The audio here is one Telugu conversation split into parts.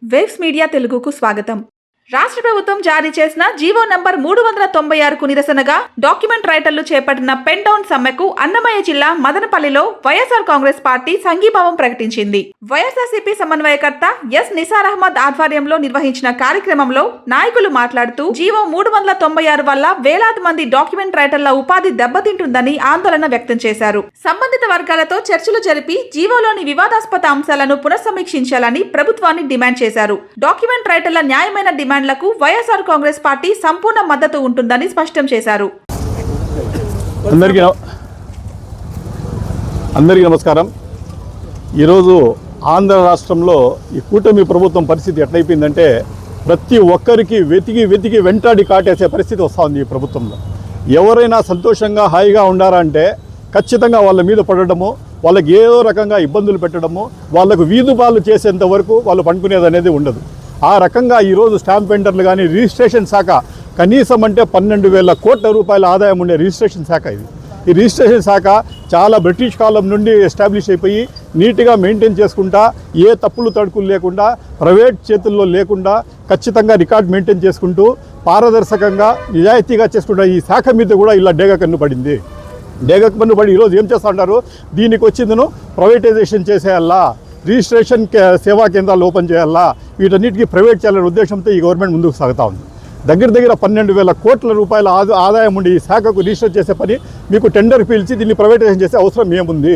వేవ్స్ మీడియా తెలుగుకు స్వాగతం. రాష్ట్ర ప్రభుత్వం జారీ చేసిన జీవో నంబర్ 396కు నిరసనగా డాక్యుమెంట్ రైటర్లు చేపట్టిన పెన్ డౌన్ సమ్మెకు అన్నమయ్య జిల్లా మదనపల్లిలో వైఎస్ఆర్ కాంగ్రెస్ పార్టీ సంఘీభావం ప్రకటించింది. వైఎస్ఆర్సీపీ సమన్వయకర్త ఎస్ నిసార్ అహ్మద్ ఆధ్వర్యంలో నిర్వహించిన కార్యక్రమంలో నాయకులు మాట్లాడుతూ జీవో 396 వల్ల వేలాది మంది డాక్యుమెంట్ రైటర్ల ఉపాధి దెబ్బతింటుందని ఆందోళన వ్యక్తం చేశారు. సంబంధిత వర్గాలతో చర్చలు జరిపి జీవోలోని వివాదాస్పద అంశాలను పునఃసమీక్షించాలని ప్రభుత్వాన్ని డిమాండ్ చేశారు. డాక్యుమెంట్ రైటర్ల న్యాయమైన డిమాండ్లకు వైఎస్ఆర్ కాంగ్రెస్ పార్టీ సంపూర్ణ మద్దతు ఉంటుందని స్పష్టం చేశారు. అందరికీ నమస్కారం. ఈరోజు ఆంధ్ర రాష్ట్రంలో ఈ కూటమి ప్రభుత్వం పరిస్థితి ఎట్లయిపోయిందంటే ప్రతి ఒక్కరికి వెతికి వెంటాడి కాటేసే పరిస్థితి వస్తూ ఉంది. ఈ ప్రభుత్వంలో ఎవరైనా సంతోషంగా హాయిగా ఉండారంటే ఖచ్చితంగా వాళ్ళ మీద పడడము, వాళ్ళకి ఏదో రకంగా ఇబ్బందులు పెట్టడము, వాళ్ళకు వీధుపాలు చేసేంత వరకు వాళ్ళు పండుకునేది అనేది ఉండదు. ఆ రకంగా ఈరోజు స్టాంప్ వెండర్లు కానీ రిజిస్ట్రేషన్ శాఖ కనీసం అంటే 12,000 కోట్ల రూపాయల ఆదాయం ఉండే రిజిస్ట్రేషన్ శాఖ ఇది. ఈ రిజిస్ట్రేషన్ శాఖ చాలా బ్రిటిష్ కాలం నుండి ఎస్టాబ్లిష్ అయిపోయి నీట్గా మెయింటైన్ చేసుకుంటా, ఏ తప్పులు తడుకులు లేకుండా, ప్రైవేట్ చేతుల్లో లేకుండా ఖచ్చితంగా రికార్డ్ మెయింటైన్ చేసుకుంటూ పారదర్శకంగా నిజాయితీగా చేసుకుంటా ఈ శాఖ మీద కూడా ఇలా డేగ కన్ను పడింది. డేగ కన్ను పడి ఈరోజు ఏం చేస్తూ ఉంటారు, దీనికి వచ్చిందను ప్రైవేటైజేషన్ చేసేయాలా, రిజిస్ట్రేషన్ సేవా కేంద్రాలు ఓపెన్ చేయాలా, వీటన్నిటికీ ప్రైవేట్ చేయాలనే ఉద్దేశంతో ఈ గవర్నమెంట్ ముందుకు సాగుతూ ఉంది. దగ్గర 12,000 కోట్ల రూపాయల ఆదాయం ఉండి ఈ శాఖకు రిజిస్టర్ చేసే పని మీకు టెండర్ పిలిచి దీన్ని ప్రైవేటైజేషన్ చేసే అవసరం ఏముంది?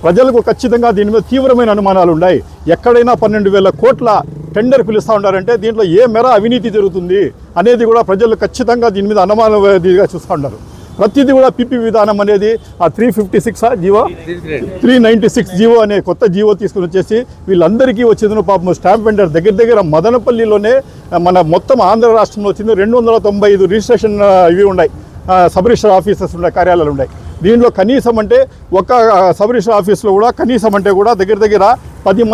ప్రజలకు ఖచ్చితంగా దీని మీద తీవ్రమైన అనుమానాలు ఉన్నాయి. ఎక్కడైనా 12,000 కోట్ల టెండర్ పిలుస్తూ ఉన్నారంటే దీంట్లో ఏ మేర అవినీతి జరుగుతుంది అనేది కూడా ప్రజలు ఖచ్చితంగా దీని మీద అనుమానంగా చూస్తూ ఉన్నారు. ప్రతిదీ కూడా పీపీ విధానం అనేది ఆ 356 జీవో 396 జీవో అనే కొత్త జీవో తీసుకుని వచ్చేసి వీళ్ళందరికీ వచ్చింది. పాపం స్టాంప్ వెండర్ దగ్గర మదనపల్లిలోనే మన మొత్తం ఆంధ్ర రాష్ట్రంలో వచ్చింది 295 రిజిస్ట్రేషన్ ఇవి ఉన్నాయి, సబ్ రిజిస్టర్ ఆఫీసెస్ ఉన్నాయి, కార్యాలయాలు ఉన్నాయి. దీంట్లో కనీసం అంటే ఒక సబ్ రిజిస్టర్ ఆఫీస్లో కూడా కనీసం అంటే కూడా దగ్గర 10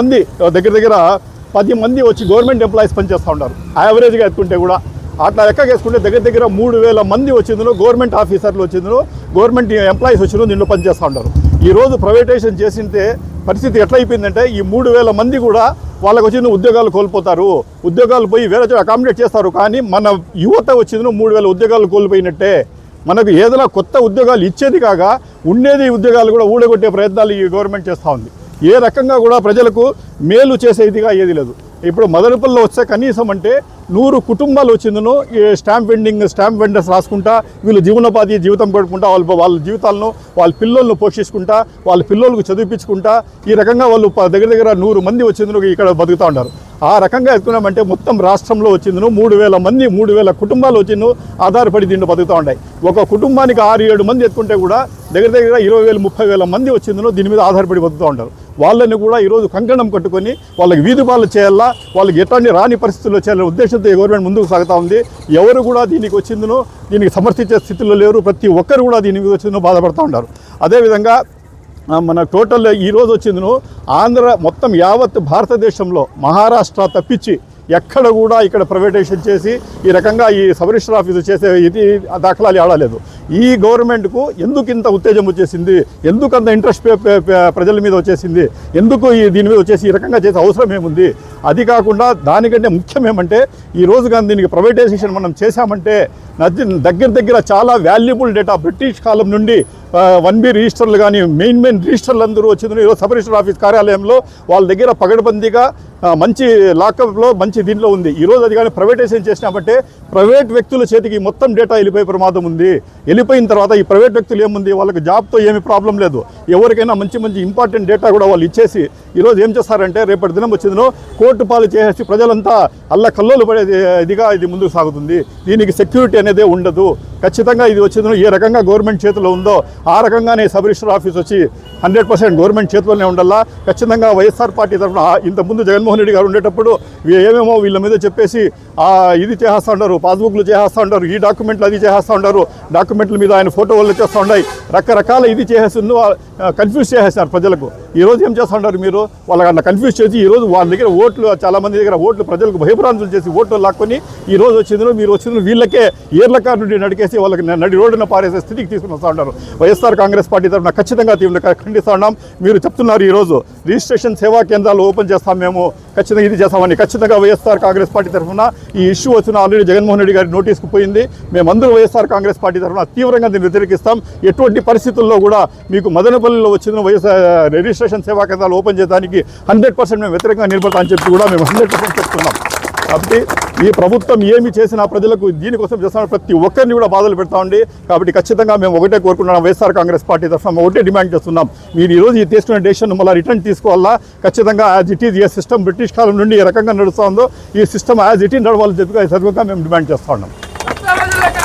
మంది వచ్చి గవర్నమెంట్ ఎంప్లాయీస్ పనిచేస్తూ ఉంటారు. యావరేజ్గా ఎత్తుకుంటే కూడా అట్లా లెక్కకేసుకుంటే దగ్గర 3,000 మంది వచ్చిందో గవర్నమెంట్ ఆఫీసర్లు వచ్చిందో గవర్నమెంట్ ఎంప్లాయీస్ వచ్చిందో దీంట్లో పనిచేస్తూ ఉంటారు. ఈరోజు ప్రైవేటైజేషన్ చేసింటే పరిస్థితి ఎట్లా అయిపోయిందంటే ఈ 3,000 మంది కూడా వాళ్ళకి వచ్చిన ఉద్యోగాలు కోల్పోతారు. ఉద్యోగాలు పోయి వేరే చోట అకామిడేట్ చేస్తారు. కానీ మన యువత వచ్చిందో 3,000 ఉద్యోగాలు కోల్పోయినట్టే. మనకు ఏదైనా కొత్త ఉద్యోగాలు ఇచ్చేది కాగా ఉండేది ఉద్యోగాలు కూడా ఊడగొట్టే ప్రయత్నాలు ఈ గవర్నమెంట్ చేస్తూ ఉంది. ఏ రకంగా కూడా ప్రజలకు మేలు చేసేదిగా ఏది లేదు. ఇప్పుడు మదనపల్లిలో వస్తే కనీసం అంటే 100 కుటుంబాలు వచ్చిందను ఈ స్టాంప్ వెండర్స్ రాసుకుంటా వీళ్ళు జీవితం గడుపుకుంటా వాళ్ళ జీవితాలను వాళ్ళ పిల్లలను పోషించుకుంటా వాళ్ళ పిల్లలకు చదివించుకుంటా ఈ రకంగా వాళ్ళు దగ్గర 100 మంది వచ్చిందను ఇక్కడ బతుకుతూ ఉంటారు. ఆ రకంగా ఎత్తుకున్నామంటే మొత్తం రాష్ట్రంలో వచ్చిందను 3,000 కుటుంబాలు వచ్చిందో ఆధారపడి దీంట్లో బతుకుతూ ఉంటాయి. ఒక కుటుంబానికి 6-7 మంది ఎత్తుకుంటే కూడా దగ్గర 20,000-30,000 మంది వచ్చిందను దీని మీద ఆధారపడి బతుకుతూ ఉంటారు. వాళ్ళని కూడా ఈరోజు కంకణం కట్టుకొని వాళ్ళకి వీధుపాలు చేయాలా, వాళ్ళకి ఎట్లాంటి రాని పరిస్థితుల్లో చేయాలనే ఉద్దేశంతో ఈ గవర్నమెంట్ ముందుకు సాగుతూ ఉంది. ఎవరు కూడా దీనికి వచ్చిందనో దీనికి సమర్థించే స్థితిలో లేరు. ప్రతి ఒక్కరు కూడా దీని మీద వచ్చిందో బాధపడుతూ ఉంటారు. అదేవిధంగా మన టోటల్ ఈరోజు వచ్చిందను ఆంధ్ర మొత్తం యావత్ భారతదేశంలో మహారాష్ట్ర తప్పించి ఎక్కడ కూడా ఇక్కడ ప్రైవేటైజేషన్ చేసి ఈ రకంగా ఈ సబ్ రిజిస్టర్ ఆఫీసు చేసే ఇది దాఖలాలు ఆడలేదు. ఈ గవర్నమెంట్కు ఎందుకు ఇంత ఉత్తేజం వచ్చేసింది, ఎందుకు అంత ఇంట్రెస్ట్ ప్రజల మీద వచ్చేసింది, ఎందుకు దీని మీద వచ్చేసి ఈ రకంగా చేసే అవసరం ఏముంది? అది కాకుండా దానికంటే ముఖ్యం ఏమంటే ఈరోజు కానీ దీనికి ప్రైవేటైజేషన్ మనం చేశామంటే దగ్గర చాలా వాల్యుబుల్ డేటా బ్రిటిష్ కాలం నుండి 1B రిజిస్టర్లు కానీ మెయిన్ రిజిస్టర్లు అందరూ వచ్చింది. ఈరోజు సబ్ రిజిస్టర్ ఆఫీస్ కార్యాలయంలో వాళ్ళ దగ్గర పగడబందీగా మంచి లాకప్లో మంచి దీంట్లో ఉంది. ఈరోజు అది కానీ ప్రైవేటైజేషన్ చేసినామంటే ప్రైవేట్ వ్యక్తుల చేతికి మొత్తం డేటా వెళ్ళిపోయే ప్రమాదం ఉంది. వెళ్ళిపోయిన తర్వాత ఈ ప్రైవేట్ వ్యక్తులు ఏముంది, వాళ్ళకి జాబ్తో ఏమి ప్రాబ్లం లేదు. ఎవరికైనా మంచి ఇంపార్టెంట్ డేటా కూడా వాళ్ళు ఇచ్చేసి ఈరోజు ఏం చేస్తారంటే రేపటి దినం వచ్చిందో కోర్టు పాలు చేసేసి ప్రజలంతా అల్లకల్లోలు పడేది ఇదిగా ఇది ముందుకు సాగుతుంది. దీనికి సెక్యూరిటీ అనేదే ఉండదు. ఖచ్చితంగా ఇది వచ్చిందో ఏ రకంగా గవర్నమెంట్ చేతిలో ఉందో ఆ రకంగానే సబ్ రిజిస్టర్ ఆఫీస్ వచ్చి 100% గవర్నమెంట్ చేతిలోనే ఉండాలా. ఖచ్చితంగా వైఎస్ఆర్ పార్టీ తరఫున ఇంతకుముందు జగన్మోహన్ జగన్మోహన్ రెడ్డి గారు ఉండేటప్పుడు ఏమేమో వీళ్ళ మీద చెప్పేసి ఇది చేస్తూ ఉంటారు, పాస్బుక్లు చేస్తూ ఉంటారు, ఈ డాక్యుమెంట్లు అది చేస్తూ ఉంటారు, డాక్యుమెంట్ల మీద ఆయన ఫోటో వాళ్ళు చేస్తూ ఉన్నాయి, రకరకాల ఇది చేసేసిందో కన్ఫ్యూజ్ చేసేస్తారు ప్రజలకు. ఈరోజు ఏం చేస్తూ ఉంటారు మీరు? వాళ్ళకి అట్లా కన్ఫ్యూజ్ చేసి ఈరోజు వాళ్ళ దగ్గర ఓట్లు, చాలామంది దగ్గర ఓట్లు ప్రజలకు భయభ్రాంతులు చేసి ఓట్లు లాక్కొని ఈరోజు వచ్చిందో మీరు వచ్చిందో వీళ్ళకే ఏర్ల కారు నుండి నడికేసి వాళ్ళకి నడి రోడ్డున పారేసే స్థితికి తీసుకుని వస్తూ ఉంటారు. వైఎస్ఆర్ కాంగ్రెస్ పార్టీ తరఫున ఖచ్చితంగా ఖండిస్తూ ఉన్నాం. మీరు చెప్తున్నారు ఈరోజు రిజిస్ట్రేషన్ సేవా కేంద్రాలు ఓపెన్ చేస్తాం, మేము ఖచ్చితంగా ఇది చేస్తామని. ఖచ్చితంగా వైఎస్ఆర్ కాంగ్రెస్ పార్టీ తరఫున ఈ ఇష్యూ వచ్చిన ఆల్రెడీ జగన్మోహన్ రెడ్డి గారి నోటీస్కు పోయింది. మేమందరూ వైఎస్ఆర్ కాంగ్రెస్ పార్టీ తరఫున తీవ్రంగా దీన్ని వ్యతిరేకిస్తాం. ఎటువంటి పరిస్థితుల్లో కూడా మీకు మదనపల్లిలో వచ్చిన వైఎస్ఆర్ రిజిస్ట్రేషన్ సేవా కేంద్రాలు ఓపెన్ చేయడానికి 100% మేము వ్యతిరేకంగా నిలబడతామని చెప్పి కూడా మేము 100% చెప్తున్నాం. కాబట్టి ఈ ప్రభుత్వం ఏమి చేసినా ప్రజలకు దీనికోసం చేస్తున్న ప్రతి ఒక్కరిని కూడా బాధలు పెడతా ఉంది. కాబట్టి ఖచ్చితంగా మేము ఒకటే కోరుకుంటున్నాం, వైఎస్ఆర్ కాంగ్రెస్ పార్టీ తరఫున ఒకటే డిమాండ్ చేస్తున్నాం. మీరు ఈరోజు ఈ తీసుకున్న డెసిషన్ మళ్ళీ రిటర్న్ తీసుకోవాలా. ఖచ్చితంగా యాజ్ ఇట్ ఈజ్ ఏ సిస్టమ్ బ్రిటిష్ కాలం నుండి ఏ రకంగా నడుస్తూ ఉందో ఈ సిస్టమ్ యాజ్ ఇట్ ఈజ్ నడవాలని చెప్పి సరిగ్గా మేము డిమాండ్ చేస్తూ ఉన్నాం.